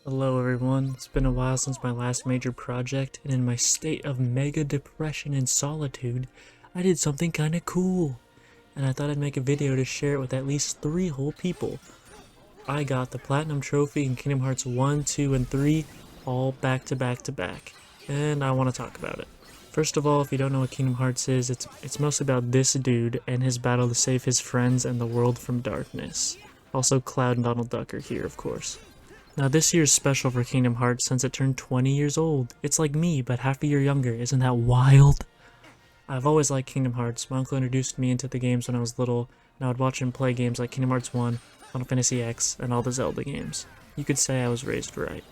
Hello everyone, it's been a while since my last major project, and in my state of mega depression and solitude, I did something kinda cool. And I thought I'd make a video to share it with at least 3 whole people. I got the Platinum Trophy in Kingdom Hearts 1, 2, and 3, all back to back to back. And I want to talk about it. First of all, if you don't know what Kingdom Hearts is, it's mostly about this dude and his battle to save his friends and the world from darkness. Also, Cloud and Donald Duck are here, of course. Now this year is special for Kingdom Hearts since it turned 20 years old. It's like me, but half a year younger. Isn't that wild? I've always liked Kingdom Hearts. My uncle introduced me into the games when I was little, and I would watch him play games like Kingdom Hearts 1, Final Fantasy X, and all the Zelda games. You could say I was raised right.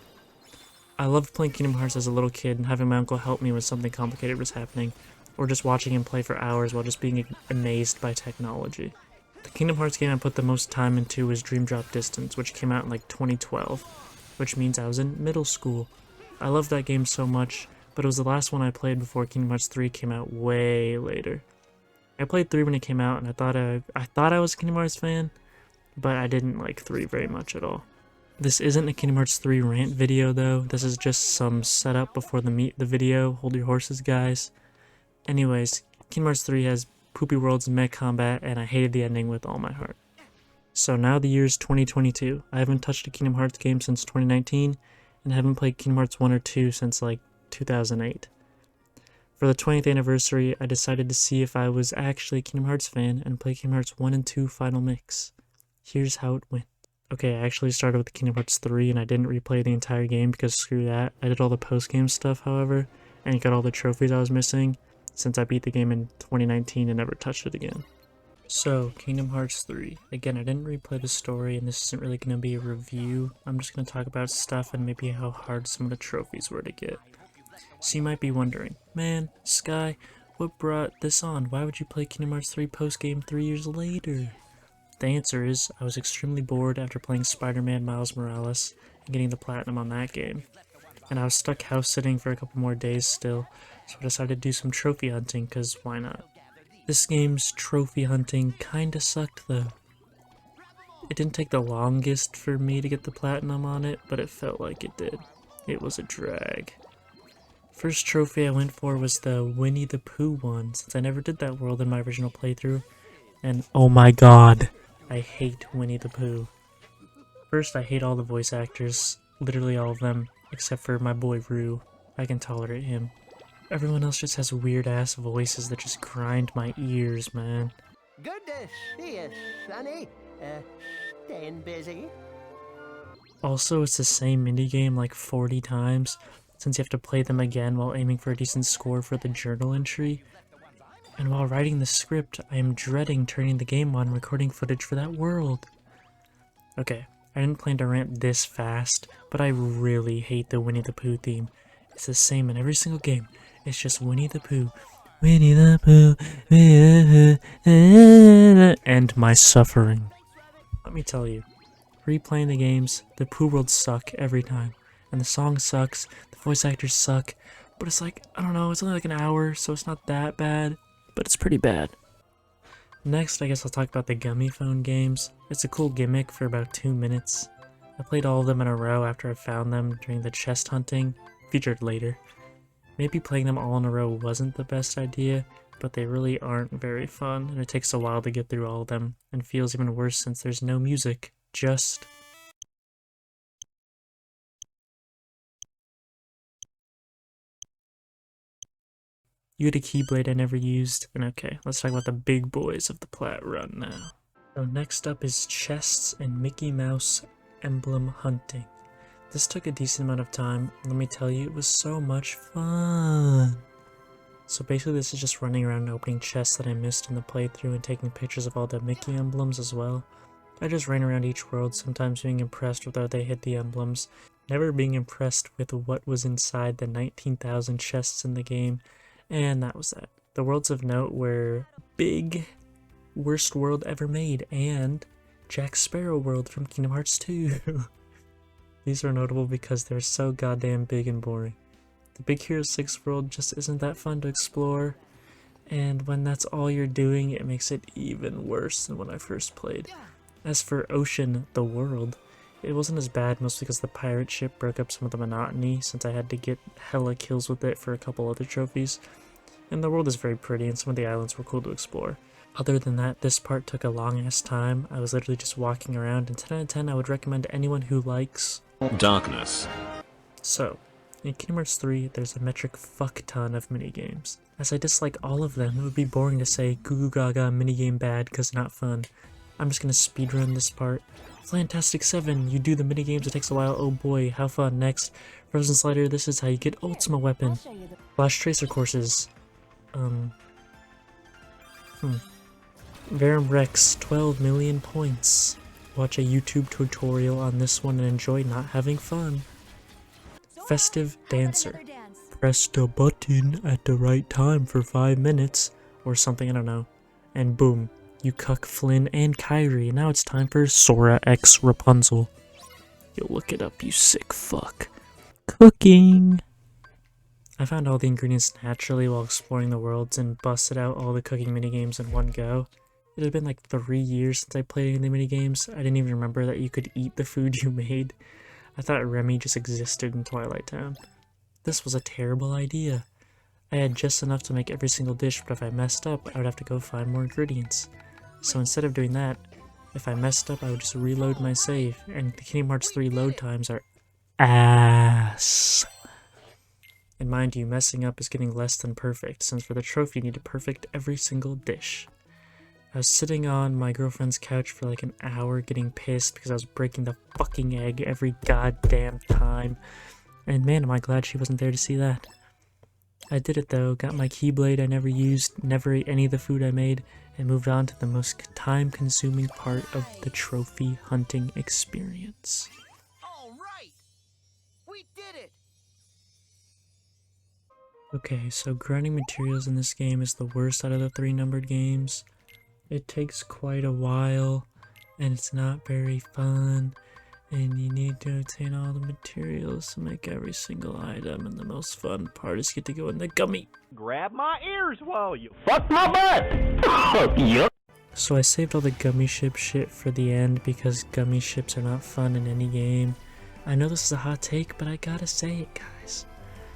I loved playing Kingdom Hearts as a little kid and having my uncle help me when something complicated was happening, or just watching him play for hours while just being amazed by technology. The Kingdom Hearts game I put the most time into was Dream Drop Distance, which came out in like 2012, which means I was in middle school. I loved that game so much, but it was the last one I played before Kingdom Hearts 3 came out way later. I played 3 when it came out, and I thought I was a Kingdom Hearts fan, but I didn't like 3 very much at all. This isn't a Kingdom Hearts 3 rant video though, this is just some setup before the video, hold your horses guys. Anyways, Kingdom Hearts 3 has Poopy World's mech combat, and I hated the ending with all my heart. So now the year's 2022. I haven't touched a Kingdom Hearts game since 2019, and haven't played Kingdom Hearts 1 or 2 since like 2008. For the 20th anniversary, I decided to see if I was actually a Kingdom Hearts fan and play Kingdom Hearts 1 and 2 Final Mix. Here's how it went. Okay, I actually started with Kingdom Hearts 3 and I didn't replay the entire game because screw that. I did all the post-game stuff, however, and got all the trophies I was missing, since I beat the game in 2019 and never touched it again. So, Kingdom Hearts 3. Again, I didn't replay the story, and this isn't really going to be a review. I'm just going to talk about stuff and maybe how hard some of the trophies were to get. So you might be wondering, man, Sky, what brought this on? Why would you play Kingdom Hearts 3 post-game 3 years later? The answer is, I was extremely bored after playing Spider-Man Miles Morales and getting the platinum on that game. And I was stuck house-sitting for a couple more days still, so I decided to do some trophy hunting, cause why not? This game's trophy hunting kinda sucked though. It didn't take the longest for me to get the platinum on it, but it felt like it did. It was a drag. First trophy I went for was the Winnie the Pooh one, since I never did that world in my original playthrough, and oh my god, I hate Winnie the Pooh. First, I hate all the voice actors, literally all of them, except for my boy Rue. I can tolerate him. Everyone else just has weird ass voices that just grind my ears, man. Good to see you, Sonny. Staying busy? Also, it's the same minigame like 40 times, since you have to play them again while aiming for a decent score for the journal entry. And while writing the script, I am dreading turning the game on and recording footage for that world. Okay, I didn't plan to rant this fast, but I really hate the Winnie the Pooh theme. It's the same in every single game. It's just Winnie the Pooh. Winnie the Pooh. And my suffering. Let me tell you, replaying the games, the Pooh worlds suck every time. And the song sucks, the voice actors suck, but it's like, I don't know, it's only like an hour, so it's not that bad, but it's pretty bad. Next, I guess I'll talk about the Gummy Phone games. It's a cool gimmick for about 2 minutes. I played all of them in a row after I found them during the chest hunting, featured later. Maybe playing them all in a row wasn't the best idea, but they really aren't very fun, and it takes a while to get through all of them, and feels even worse since there's no music, just you had a Keyblade I never used, and okay, let's talk about the big boys of the Plat run now. So next up is chests and Mickey Mouse emblem hunting. This took a decent amount of time, and let me tell you, it was so much fun. So basically this is just running around and opening chests that I missed in the playthrough and taking pictures of all the Mickey emblems as well. I just ran around each world, sometimes being impressed with how they hid the emblems, never being impressed with what was inside the 19,000 chests in the game, and that was that. The worlds of note were Big Worst World Ever Made and Jack Sparrow World from Kingdom Hearts 2. These are notable because they're so goddamn big and boring. The Big Hero 6 world just isn't that fun to explore, and when that's all you're doing, it makes it even worse than when I first played. As for Ocean, the world, It wasn't as bad, mostly because the pirate ship broke up some of the monotony, since I had to get hella kills with it for a couple other trophies. And the world is very pretty, and some of the islands were cool to explore. Other than that, this part took a long ass time. I was literally just walking around, and 10 out of 10 I would recommend to anyone who likes darkness. So, in Kingdom Hearts 3, there's a metric fuck ton of minigames. As I dislike all of them, it would be boring to say goo goo gaga minigame bad cause not fun. I'm just gonna speedrun this part. Flantastic 7, you do the minigames, it takes a while, oh boy, how fun. Next, Frozen Slider, this is how you get Ultima Weapon. Flash Tracer courses. Verum Rex, 12 million points. Watch a YouTube tutorial on this one and enjoy not having fun. Festive Dancer. Press the button at the right time for 5 minutes, or something, I don't know. And boom, you cuck Flynn and Kyrie. Now it's time for Sora X Rapunzel. You'll look it up, you sick fuck. Cooking! I found all the ingredients naturally while exploring the worlds and busted out all the cooking minigames in one go. It had been like 3 years since I played any of the minigames. I didn't even remember that you could eat the food you made. I thought Remy just existed in Twilight Town. This was a terrible idea. I had just enough to make every single dish, but if I messed up, I would have to go find more ingredients. So instead of doing that, if I messed up, I would just reload my save, and the Kingdom Hearts 3 load times are ass. And mind you, messing up is getting less than perfect, since for the trophy you need to perfect every single dish. I was sitting on my girlfriend's couch for like an hour getting pissed because I was breaking the fucking egg every goddamn time. And man, am I glad she wasn't there to see that. I did it though, got my Keyblade I never used, never ate any of the food I made, and moved on to the most time-consuming part of the trophy hunting experience. All right! We did it! Okay, so grinding materials in this game is the worst out of the 3 numbered games. It takes quite a while, and it's not very fun, and you need to obtain all the materials to make every single item, and the most fun part is get to go in the gummy. Grab my ears while you fuck my butt! Yup. So I saved all the gummy ship shit for the end because gummy ships are not fun in any game. I know this is a hot take, but I gotta say it, guys.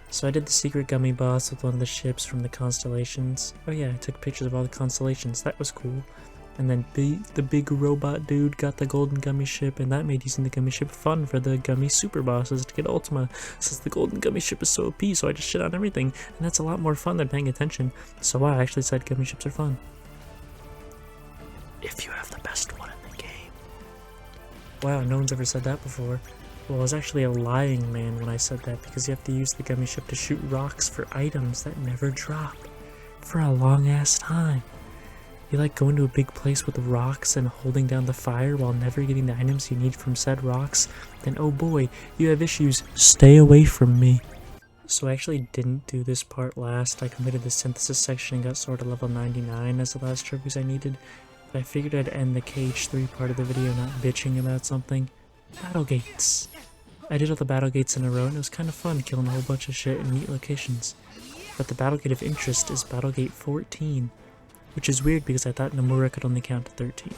So I did the secret gummy boss with one of the ships from the constellations. Oh yeah, I took pictures of all the constellations, that was cool. And then the big robot dude got the golden gummy ship, and that made using the gummy ship fun for the gummy super bosses to get Ultima, since the golden gummy ship is so OP, so I just shit on everything, and that's a lot more fun than paying attention. So I actually said gummy ships are fun. If you have the best one in the game. Wow, no one's ever said that before. Well, I was actually a lying man when I said that, because you have to use the gummy ship to shoot rocks for items that never drop. For a long ass time. You like going to a big place with rocks and holding down the fire while never getting the items you need from said rocks, then oh boy, you have issues. Stay away from me. So I actually didn't do this part last. I completed the synthesis section and got Sword to level 99 as the last trophies I needed. But I figured I'd end the KH3 part of the video not bitching about something. Battle gates. I did all the battle gates in a row and it was kind of fun killing a whole bunch of shit in neat locations. But the battle gate of interest is battle gate 14. Which is weird because I thought Nomura could only count to 13.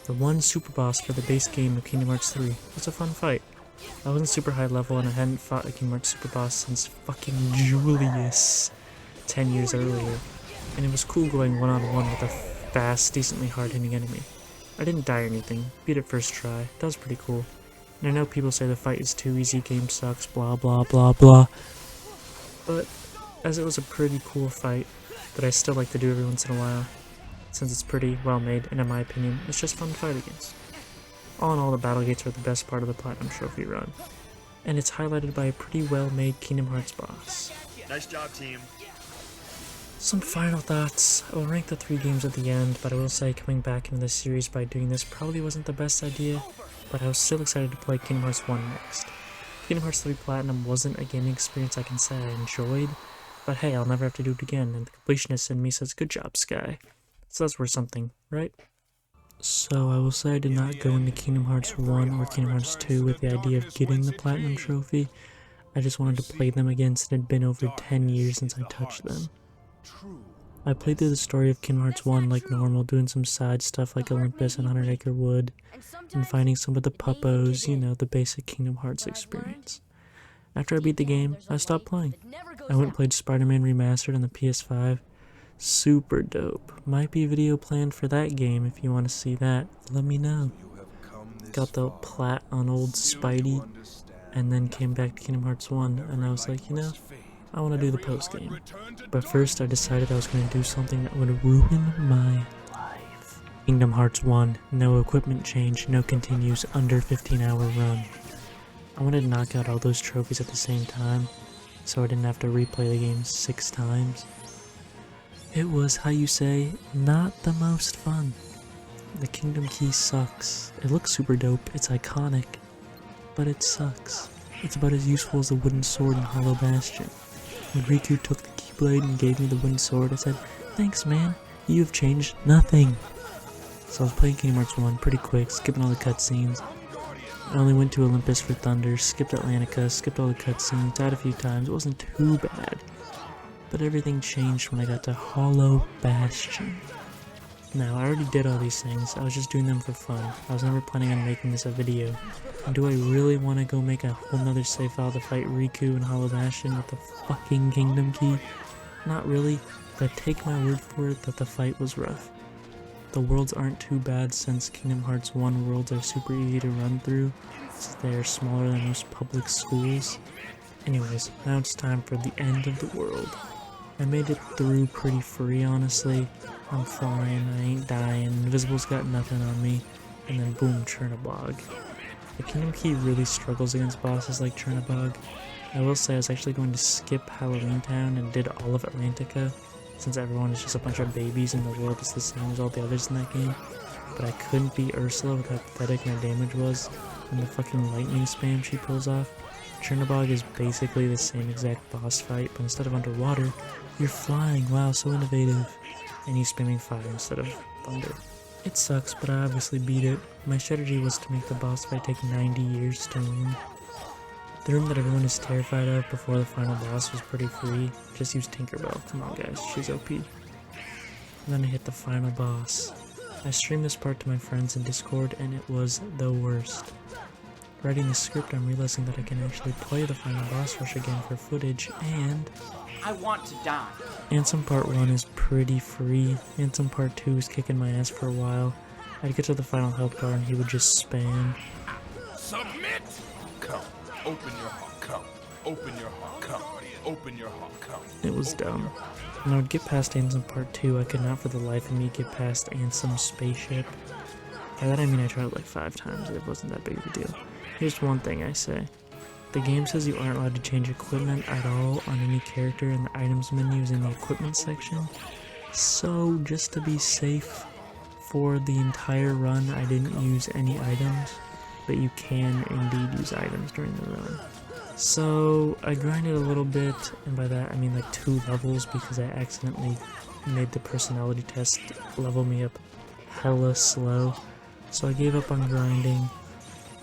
The one super boss for the base game of Kingdom Hearts 3 was a fun fight. I wasn't super high level and I hadn't fought a Kingdom Hearts super boss since fucking Julius 10 years earlier. And it was cool going one-on-one with a fast, decently hard-hitting enemy. I didn't die or anything, beat it first try, that was pretty cool. And I know people say the fight is too easy, game sucks, blah blah blah blah. But as it was a pretty cool fight, that I still like to do every once in a while, since it's pretty well made, and in my opinion, it's just fun to fight against. All in all, the battle gates are the best part of the Platinum Trophy run, and it's highlighted by a pretty well made Kingdom Hearts boss. Nice job, team. Some final thoughts. I will rank the 3 games at the end, but I will say coming back into the series by doing this probably wasn't the best idea, but I was still excited to play Kingdom Hearts 1 next. Kingdom Hearts 3 Platinum wasn't a gaming experience I can say I enjoyed, but hey, I'll never have to do it again, and the completionist in me says, good job, Sky. So that's worth something, right? So I will say I did not go into Kingdom Hearts 1 or Kingdom Hearts 2 with the idea of getting the Platinum Trophy. I just wanted to play them again since it had been over 10 years since I touched them. I played through the story of Kingdom Hearts 1 like normal, doing some side stuff like Olympus and 100 Acre Wood, and finding some of the puppos, you know, the basic Kingdom Hearts experience. After I beat the game, I stopped playing. I went and played Spider-Man Remastered on the PS5. Super dope. Might be a video planned for that game if you want to see that. Let me know. Got the plat on old Spidey, and then came back to Kingdom Hearts 1, and I was like, you know, I want to do the post game. But first I decided I was going to do something that would ruin my life. Kingdom Hearts 1, no equipment change, no continues, under 15-hour run. I wanted to knock out all those trophies at the same time, so I didn't have to replay the game 6 times. It was, how you say, not the most fun. The Kingdom Key sucks. It looks super dope, it's iconic, but it sucks. It's about as useful as the wooden sword in Hollow Bastion. When Riku took the Keyblade and gave me the wooden sword, I said, "Thanks, man, you have changed nothing." So I was playing Kingdom Hearts 1 pretty quick, skipping all the cutscenes. I only went to Olympus for Thunder, skipped Atlantica, skipped all the cutscenes, died a few times. It wasn't too bad. But everything changed when I got to Hollow Bastion. Now, I already did all these things, I was just doing them for fun. I was never planning on making this a video. And do I really want to go make a whole nother save file to fight Riku in Hollow Bastion with the fucking Kingdom Key? Not really, but take my word for it that the fight was rough. The worlds aren't too bad since Kingdom Hearts 1 worlds are super easy to run through, since they are smaller than most public schools. Anyways, now it's time for the end of the world. I made it through pretty free, honestly. I'm fine, I ain't dying, Invisible's got nothing on me, and then boom, Chernobog. The Kingdom Key really struggles against bosses like Chernobog. I will say I was actually going to skip Halloween Town and did all of Atlantica, since everyone is just a bunch of babies and the world is the same as all the others in that game. But I couldn't beat Ursula with how pathetic my damage was, and the fucking lightning spam she pulls off. Chernobog is basically the same exact boss fight, but instead of underwater, you're flying. Wow, so innovative. And he's spamming fire instead of thunder. It sucks, but I obviously beat it. My strategy was to make the boss fight take 90 years to win. The room that everyone is terrified of before the final boss was pretty free. Just use Tinkerbell. Come on guys, she's OP. And then I hit the final boss. I streamed this part to my friends in Discord and it was the worst. Writing the script, I'm realizing that I can actually play the final boss rush again for footage, and I want to die. Ansem Part 1 is pretty free. Ansem Part 2 is kicking my ass for a while. I'd get to the final health bar and he would just spam. Submit! Come, open your heart, come, open your heart, come, open your heart, come. It was dumb. When I would get past Ansem Part 2, I could not for the life of me get past Ansem's spaceship. By that I mean I tried like 5 times, it wasn't that big of a deal. Here's one thing I say. The game says you aren't allowed to change equipment at all on any character, and the items menu is in the equipment section. So, just to be safe, for the entire run I didn't use any items, but you can indeed use items during the run. So, I grinded a little bit, and by that I mean like 2 levels because I accidentally made the personality test level me up hella slow. So I gave up on grinding.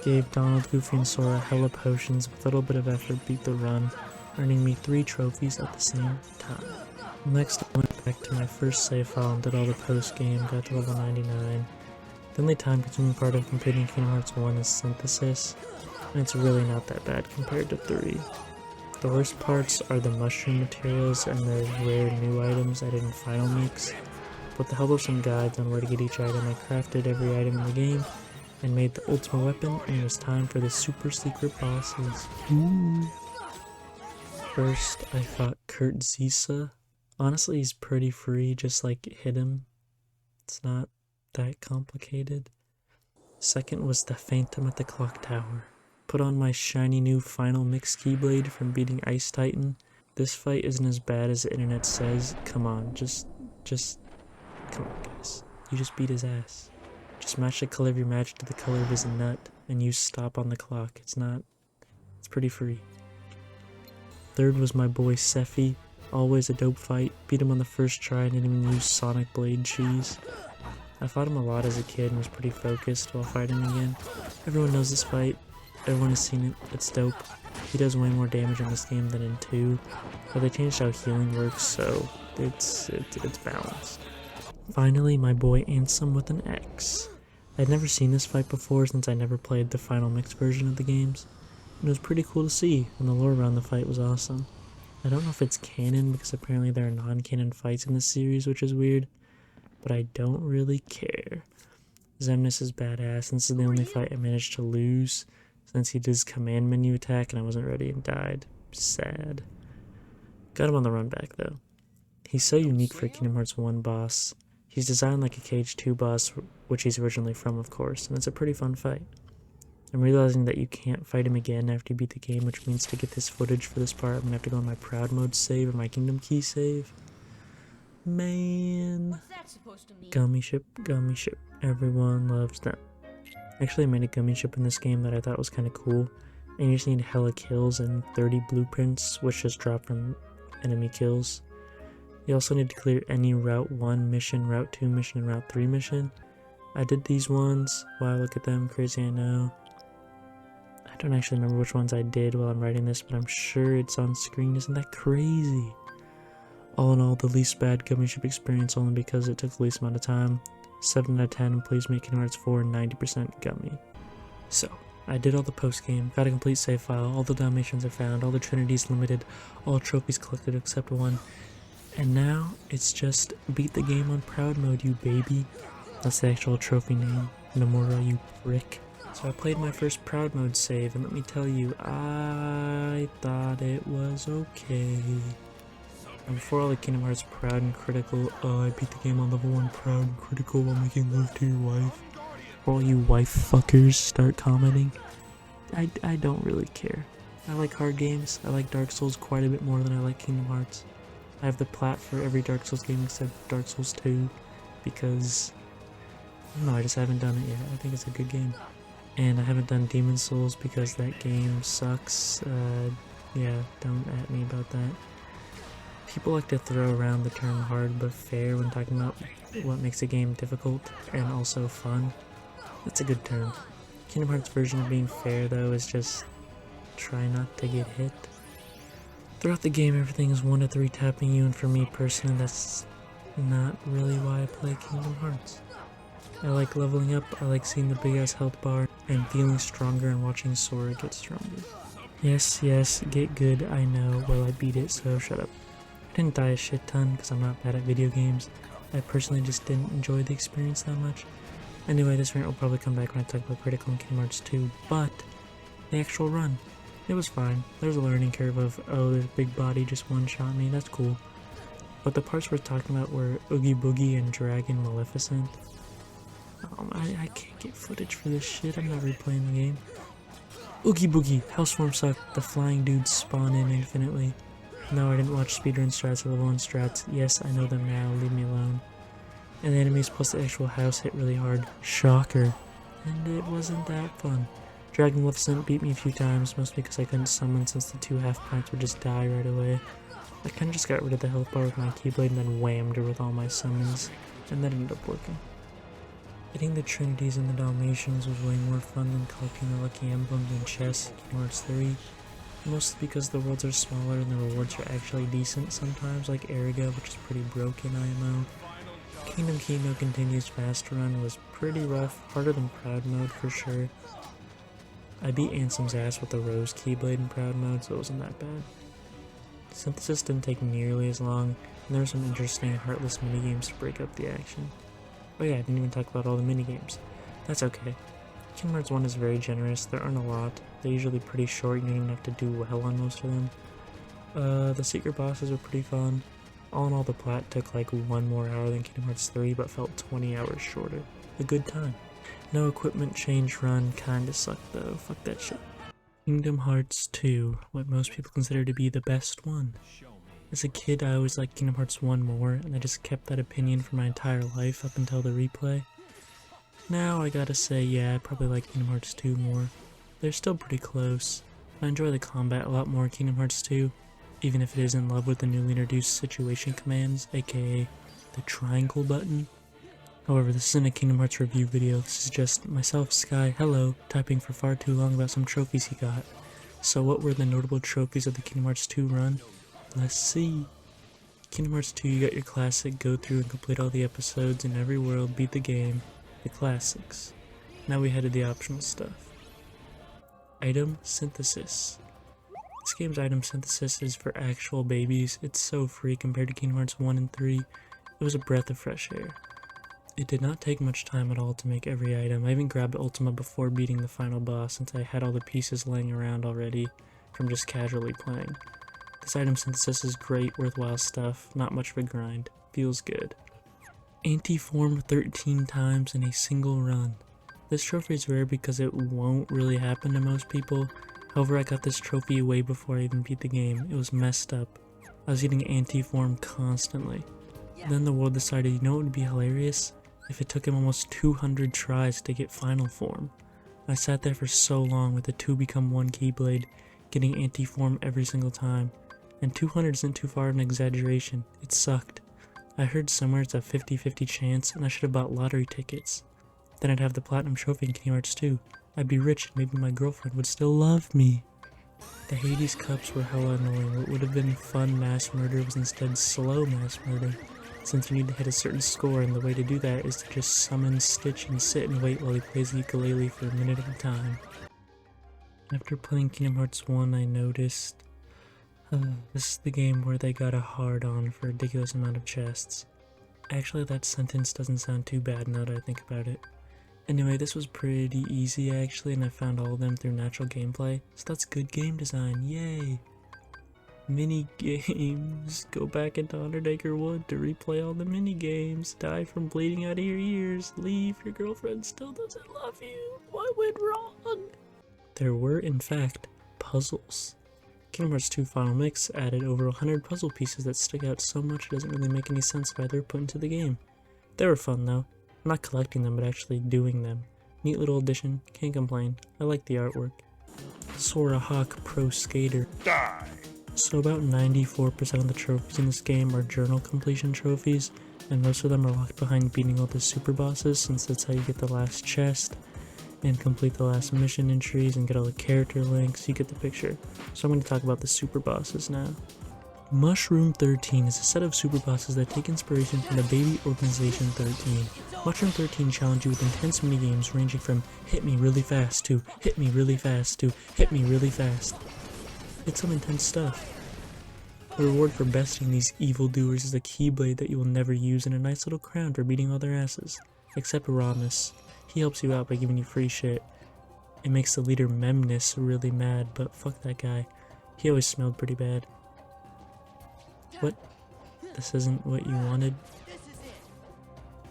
Gave Donald, Goofy, and Sora hella potions, with a little bit of effort beat the run, earning me 3 trophies at the same time. Next I went back to my first save file and did all the post game, got to level 99. The only time consuming part of completing Kingdom Hearts 1 is synthesis, and it's really not that bad compared to 3. The worst parts are the mushroom materials and the rare new items I did in Final Mix. With the help of some guides on where to get each item, I crafted every item in the game, and made the ultimate weapon, and it was time for the super secret bosses. Ooh. First, I fought Kurt Zisa. Honestly, he's pretty free, just like hit him. It's not that complicated. Second was the Phantom at the Clock Tower. Put on my shiny new Final Mix Keyblade from beating Ice Titan. This fight isn't as bad as the internet says. Come on, just come on guys. You just beat his ass. Just match the color of your magic to the color of his nut, and use stop on the clock. It's pretty free. Third was my boy Sephi. Always a dope fight. Beat him on the first try and didn't even use Sonic Blade cheese. I fought him a lot as a kid and was pretty focused while fighting again. Everyone knows this fight. Everyone has seen it. It's dope. He does way more damage in this game than in 2, but they changed how healing works, so it's balanced. Finally, my boy Ansem with an X. I'd never seen this fight before since I never played the final mixed version of the games, and it was pretty cool to see, and the lore around the fight was awesome. I don't know if it's canon because apparently there are non-canon fights in this series, which is weird, but I don't really care. Xemnas is badass, and this is the only fight I managed to lose since he did his command menu attack and I wasn't ready and died. Sad. Got him on the run back though. He's so unique for a Kingdom Hearts 1 boss. He's designed like a KH2 boss, which he's originally from, of course, and it's a pretty fun fight. I'm realizing that you can't fight him again after you beat the game, which means to get this footage for this part, I'm gonna have to go on my Proud Mode save or my Kingdom Key save. Man. What's that supposed to mean? Gummy ship, gummy ship. Everyone loves them. Actually, I made a gummy ship in this game that I thought was kind of cool. And you just need hella kills and 30 blueprints, which just drop from enemy kills. You also need to clear any Route 1 mission, Route 2 mission, and Route 3 mission. I did these ones. Wow, look at them. Crazy, I know. I don't actually remember which ones I did while I'm writing this, but I'm sure it's on screen. Isn't that crazy? All in all, the least bad gummy ship experience only because it took the least amount of time. 7 out of 10, please make Kingdom Hearts 4 90% gummy. So, I did all the post-game, got a complete save file, all the Dalmatians are found, all the Trinities limited, all trophies collected except one. And now, it's just beat the game on Proud Mode, you baby. That's the actual trophy name. Nomura, you brick. So I played my first Proud Mode save, and let me tell you, I thought it was okay. And before all the Kingdom Hearts Proud and Critical, I beat the game on level 1 Proud and Critical while making love to your wife. For all you wife fuckers start commenting, I don't really care. I like hard games. I like Dark Souls quite a bit more than I like Kingdom Hearts. I have the plat for every Dark Souls game except Dark Souls 2 because, I don't know, I just haven't done it yet. I think it's a good game. And I haven't done Demon Souls because that game sucks. Yeah, don't at me about that. People like to throw around the term hard but fair when talking about what makes a game difficult and also fun. That's a good term. Kingdom Hearts' version of being fair though is just try not to get hit. Throughout the game everything is 1 to 3 tapping you, and for me personally that's not really why I play Kingdom Hearts. I like leveling up, I like seeing the big ass health bar and feeling stronger and watching Sora get stronger. Yes, get good, I know, well I beat it, so shut up. I didn't die a shit ton because I'm not bad at video games. I personally just didn't enjoy the experience that much. Anyway, this rant will probably come back when I talk about Critical and Kingdom Hearts 2, but the actual run, it was fine. There's a learning curve of, oh, this big body just one-shot me, that's cool. But the parts we're talking about were Oogie Boogie and Dragon Maleficent. I can't get footage for this shit, I'm not replaying the game. Oogie Boogie, Houseform sucked, the flying dudes spawn in infinitely. No, I didn't watch speedrun strats or level 1 strats. Yes, I know them now, leave me alone. And the enemies plus the actual house hit really hard. Shocker. And it wasn't that fun. Dragon Maleficent beat me a few times, mostly because I couldn't summon since the 2 half pints would just die right away. I kinda just got rid of the health bar with my Keyblade and then whammed her with all my summons, and that ended up working. Getting the Trinities and the Dalmatians was way more fun than collecting the Lucky Emblems and chests in Kingdom Hearts 3. Mostly because the worlds are smaller and the rewards are actually decent sometimes, like Eriga, which is pretty broken IMO. Kingdom Key No Continues Fast Run was pretty rough, harder than Proud Mode for sure. I beat Ansem's ass with the Rose Keyblade in Proud Mode, so it wasn't that bad. Synthesis didn't take nearly as long, and there were some interesting heartless minigames to break up the action. Oh yeah, I didn't even talk about all the minigames. That's okay. Kingdom Hearts 1 is very generous, there aren't a lot, they're usually pretty short, you don't even have to do well on most of them. The secret bosses are pretty fun. All in all, the plat took like 1 more hour than Kingdom Hearts 3, but felt 20 hours shorter. A good time. No equipment change run kinda sucked though, fuck that shit. Kingdom Hearts 2, what most people consider to be the best one. As a kid, I always liked Kingdom Hearts 1 more, and I just kept that opinion for my entire life up until the replay. Now I gotta say, yeah, I probably like Kingdom Hearts 2 more. They're still pretty close. I enjoy the combat a lot more in Kingdom Hearts 2, even if it is in love with the newly introduced situation commands, aka the triangle button. However, this isn't a Kingdom Hearts review video, this is just myself, Sky, hello, typing for far too long about some trophies he got. So what were the notable trophies of the Kingdom Hearts 2 run? Let's see. Kingdom Hearts 2, you got your classic, go through and complete all the episodes in every world, beat the game, the classics. Now we head to the optional stuff. Item synthesis. This game's item synthesis is for actual babies. It's so free compared to Kingdom Hearts 1 and 3. It was a breath of fresh air. It did not take much time at all to make every item. I even grabbed Ultima before beating the final boss since I had all the pieces laying around already from just casually playing. This item synthesis is great, worthwhile stuff, not much of a grind. Feels good. Anti-form 13 times in a single run. This trophy is rare because it won't really happen to most people. However, I got this trophy way before I even beat the game. It was messed up. I was getting anti-form constantly. Then the world decided, you know what would be hilarious? If it took him almost 200 tries to get final form. I sat there for so long with the 2 become 1 Keyblade, getting anti-form every single time. And 200 isn't too far of an exaggeration. It sucked. I heard somewhere it's a 50-50 chance and I should have bought lottery tickets. Then I'd have the Platinum Trophy in Kingdom Hearts 2. I'd be rich and maybe my girlfriend would still love me. The Hades Cups were hella annoying. What would have been fun mass murder was instead slow mass murder, since you need to hit a certain score, and the way to do that is to just summon Stitch and sit and wait while he plays the ukulele for a minute at a time. After playing Kingdom Hearts 1, I noticed this is the game where they got a hard-on for a ridiculous amount of chests. Actually, that sentence doesn't sound too bad now that I think about it. Anyway, this was pretty easy actually, and I found all of them through natural gameplay, so that's good game design, yay! Mini games. Go back into Undertaker Wood to replay all the mini games. Die from bleeding out of your ears. Leave, your girlfriend still doesn't love you. What went wrong? There were, in fact, puzzles. Kingdom Hearts 2 Final Mix added over 100 puzzle pieces that stick out so much it doesn't really make any sense why they're put into the game. They were fun though. I'm not collecting them, but actually doing them. Neat little addition, can't complain. I like the artwork. Sora Hawk Pro Skater. Die! So about 94% of the trophies in this game are journal completion trophies, and most of them are locked behind beating all the super bosses, since that's how you get the last chest, and complete the last mission entries, and get all the character links. You get the picture. So I'm going to talk about the super bosses now. Mushroom 13 is a set of super bosses that take inspiration from the Baby Organization 13. Mushroom 13 challenge you with intense minigames ranging from hit me really fast to hit me really fast to hit me really fast. It's some intense stuff. The reward for besting these evildoers is a Keyblade that you will never use and a nice little crown for beating all their asses. Except Ramus. He helps you out by giving you free shit. It makes the leader Memnus really mad, but fuck that guy. He always smelled pretty bad. What? This isn't what you wanted?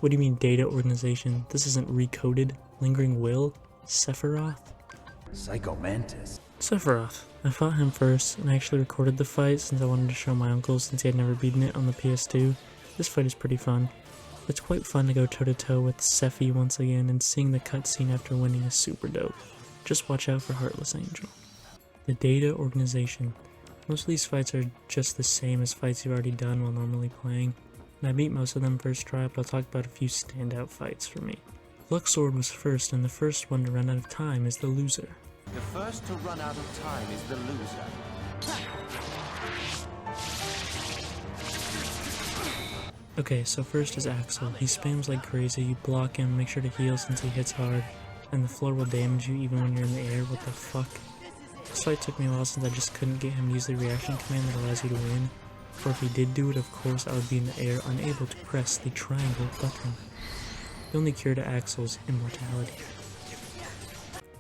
What do you mean data organization? This isn't recoded? Lingering Will? Sephiroth? Psycho Mantis. Sephiroth. I fought him first, and I actually recorded the fight since I wanted to show my uncle since he had never beaten it on the PS2. This fight is pretty fun. It's quite fun to go toe-to-toe with Sephi once again, and seeing the cutscene after winning is super dope. Just watch out for Heartless Angel. The Data Organization. Most of these fights are just the same as fights you've already done while normally playing, and I beat most of them first try, but I'll talk about a few standout fights for me. Luxord was first, and the first one to run out of time is the loser. The first to run out of time is the loser. Okay, so first is Axel. He spams like crazy. You block him, make sure to heal since he hits hard, and the floor will damage you even when you're in the air. What the fuck? This fight took me a while since I just couldn't get him to use the reaction command that allows you to win. Or if he did do it, of course I would be in the air, unable to press the triangle button. The only cure to Axel's immortality.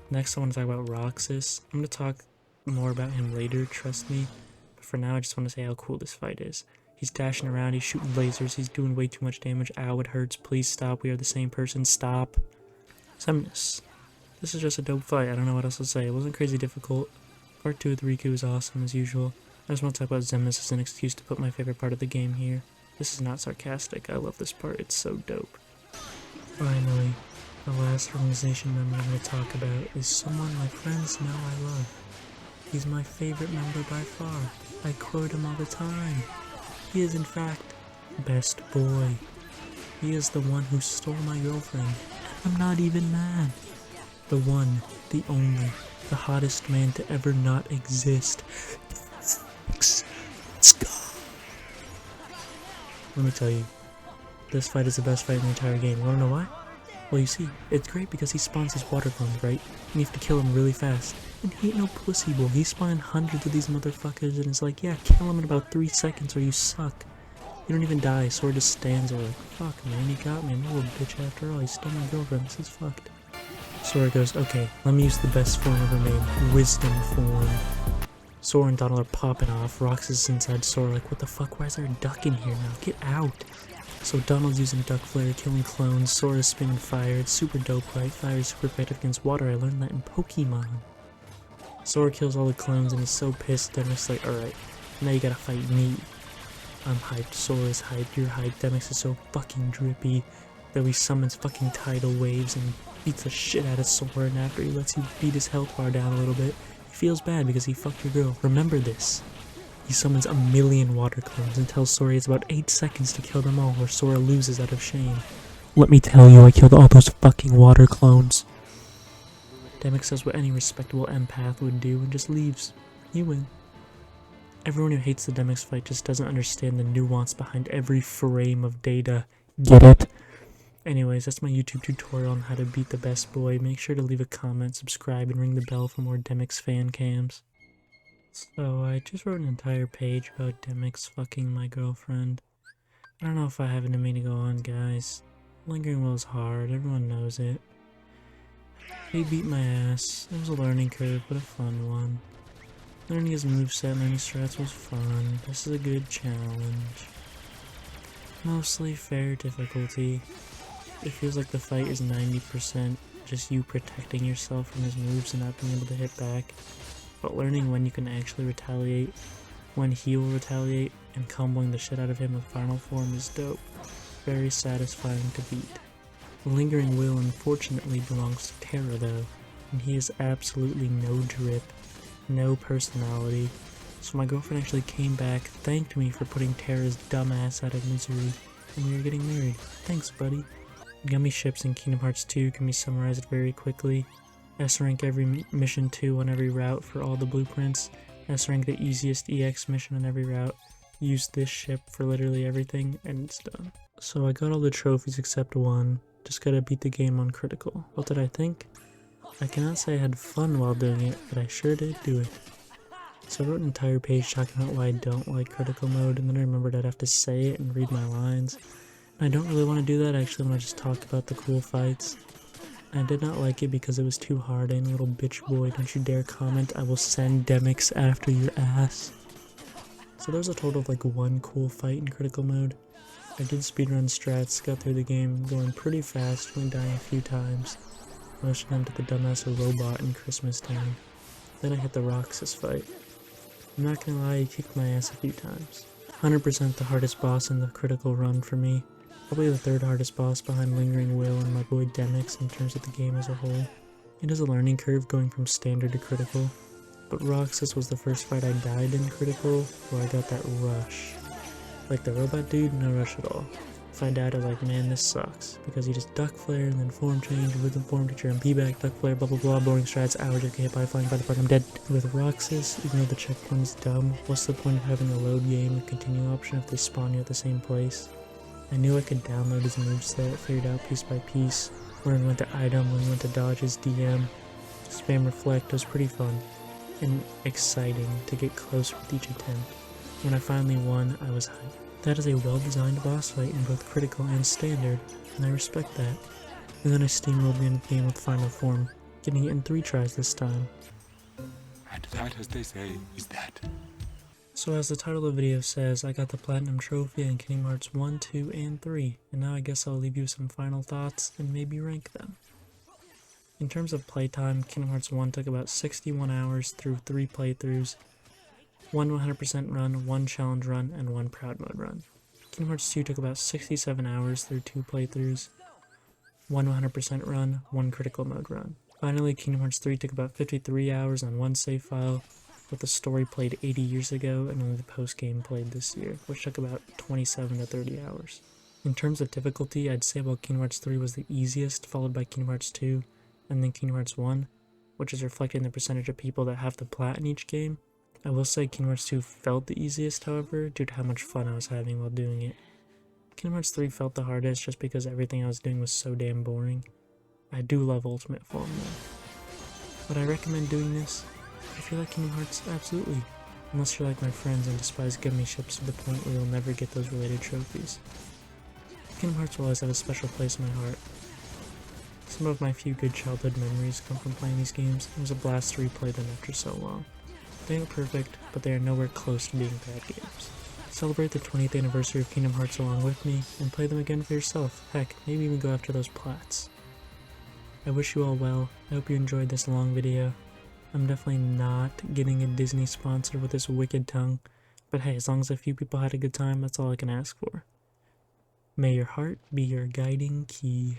Next I want to talk about Roxas. I'm going to talk more about him later, trust me. But for now I just want to say how cool this fight is. He's dashing around, he's shooting lasers, he's doing way too much damage. Ow, it hurts, please stop, we are the same person, stop. Xemnas. This is just a dope fight, I don't know what else to say. It wasn't crazy difficult. Part 2 with Riku is awesome as usual. I just want to talk about Xemnas as an excuse to put my favorite part of the game here. This is not sarcastic, I love this part, it's so dope. Finally, the last organization member I'm going to talk about is someone my friends know I love. He's my favorite member by far. I quote him all the time. He is in fact, best boy. He is the one who stole my girlfriend. I'm not even mad. the one, the only, the hottest man to ever not exist. Let's go. Let me tell you, this fight is the best fight in the entire game. You wanna know why? Well, you see, it's great because he spawns his water clones, right? And you have to kill him really fast. And he ain't no pussy boy. He's spawning hundreds of these motherfuckers and it's like, yeah, kill him in about 3 seconds or you suck. You don't even die. Sora just stands there like, fuck man, he got me. I'm a little bitch after all. He stole my girlfriend. This is fucked. Sora goes, okay, let me use the best form ever made. Wisdom form. Sora and Donald are popping off. Roxas is inside Sora like, what the fuck? Why is there a duck in here now? Get out. So Donald's using Duck Flare, killing clones. Sora's spinning fire. It's super dope, right? Fire is super effective against water. I learned that in Pokemon. Sora kills all the clones and he's so pissed. Demyx's like, alright, now you gotta fight me. I'm hyped. Sora's hyped. You're hyped. Demyx is so fucking drippy that he summons fucking tidal waves and beats the shit out of Sora. And after he lets you beat his health bar down a little bit, he feels bad because he fucked your girl. Remember this. He summons 1,000,000 water clones and tells Sora he has about 8 seconds to kill them all or Sora loses out of shame. Let me tell you, I killed all those fucking water clones. Demyx does what any respectable empath would do and just leaves. You win. Everyone who hates the Demyx fight just doesn't understand the nuance behind every frame of data. Get it? Anyways, that's my YouTube tutorial on how to beat the best boy. Make sure to leave a comment, subscribe, and ring the bell for more Demyx fan cams. So, I just wrote an entire page about Demyx fucking my girlfriend. I don't know if I have it in me to go on, guys. Lingering Will is hard, everyone knows it. He beat my ass. It was a learning curve, but a fun one. Learning his moveset and learning strats was fun. This is a good challenge. Mostly fair difficulty. It feels like the fight is 90% just you protecting yourself from his moves and not being able to hit back. But learning when you can actually retaliate, when he will retaliate, and comboing the shit out of him with final form is dope. Very satisfying to beat. Lingering Will unfortunately belongs to Terra though, and he has absolutely no drip, no personality. So my girlfriend actually came back, thanked me for putting Terra's dumb ass out of misery, and we are getting married. Thanks, buddy. Gummy ships in Kingdom Hearts 2 can be summarized very quickly. S-rank every mission 2 on every route for all the blueprints. S-rank the easiest EX mission on every route. Use this ship for literally everything, and it's done. So I got all the trophies except one. Just gotta beat the game on critical. What did I think? I cannot say I had fun while doing it, but I sure did do it. So I wrote an entire page talking about why I don't like critical mode, and then I remembered I'd have to say it and read my lines. And I don't really want to do that, actually want to just talk about the cool fights. I did not like it because it was too hard. I ain't a little bitch boy. Don't you dare comment. I will send Demyx after your ass. So there's a total of like 1 cool fight in critical mode. I did speedrun strats, got through the game going pretty fast, only dying a few times. Most of them to the dumbass robot in Christmas time. Then I hit the Roxas fight. I'm not gonna lie, he kicked my ass a few times. 100% the hardest boss in the critical run for me. Probably the 3rd hardest boss behind Lingering Will and my boy Demyx in terms of the game as a whole. It is a learning curve going from standard to critical, but Roxas was the first fight I died in critical where I got that rush. Like the robot dude, no rush at all. If I died, I was like, man, this sucks. Because you just duck flare and then form change, rhythm form, get your MP back, duck flare, blah blah blah, boring strats, hours, get hit by flying by the fuck, I'm dead. With Roxas, even though the checkpoint's dumb, what's the point of having a load game with continue option if they spawn you at the same place? I knew I could download his moveset, figured out piece by piece, when we went to item, when we went to dodge his DM, spam reflect. It was pretty fun and exciting to get closer with each attempt. When I finally won, I was hyped. That is a well-designed boss fight in both critical and standard, and I respect that. And then I steamrolled the end of the game with final form, getting it in 3 tries this time. And that, as they say, is that. So as the title of the video says, I got the Platinum Trophy in Kingdom Hearts 1, 2, and 3, and now I guess I'll leave you some final thoughts and maybe rank them. In terms of playtime, Kingdom Hearts 1 took about 61 hours through 3 playthroughs, 1 100% run, 1 challenge run, and 1 proud mode run. Kingdom Hearts 2 took about 67 hours through 2 playthroughs, 1 100% run, 1 critical mode run. Finally, Kingdom Hearts 3 took about 53 hours on 1 save file, with the story played 80 years ago and only the post-game played this year, which took about 27 to 30 hours. In terms of difficulty, I'd say while Kingdom Hearts 3 was the easiest, followed by Kingdom Hearts 2, and then Kingdom Hearts 1, which is reflecting the percentage of people that have the plat in each game. I will say Kingdom Hearts 2 felt the easiest, however, due to how much fun I was having while doing it. Kingdom Hearts 3 felt the hardest just because everything I was doing was so damn boring. I do love Ultimate Form though. Would I recommend doing this? If you like Kingdom Hearts, absolutely. Unless you're like my friends and despise gummy ships to the point where you'll never get those related trophies. Kingdom Hearts will always have a special place in my heart. Some of my few good childhood memories come from playing these games. It was a blast to replay them after so long. They aren't perfect, but they are nowhere close to being bad games. Celebrate the 20th anniversary of Kingdom Hearts along with me, and play them again for yourself. Heck, maybe even go after those plats. I wish you all well. I hope you enjoyed this long video. I'm definitely not getting a Disney sponsor with this wicked tongue, but hey, as long as a few people had a good time, that's all I can ask for. May your heart be your guiding key.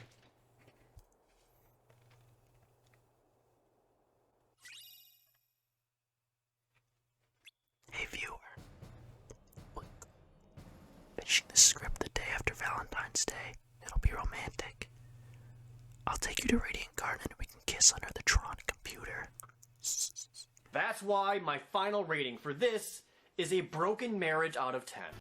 Hey viewer, look, finishing the script the day after Valentine's Day. It'll be romantic. I'll take you to Radiant Garden and we can kiss under the Tron computer. That's why my final rating for this is a broken marriage out of 10.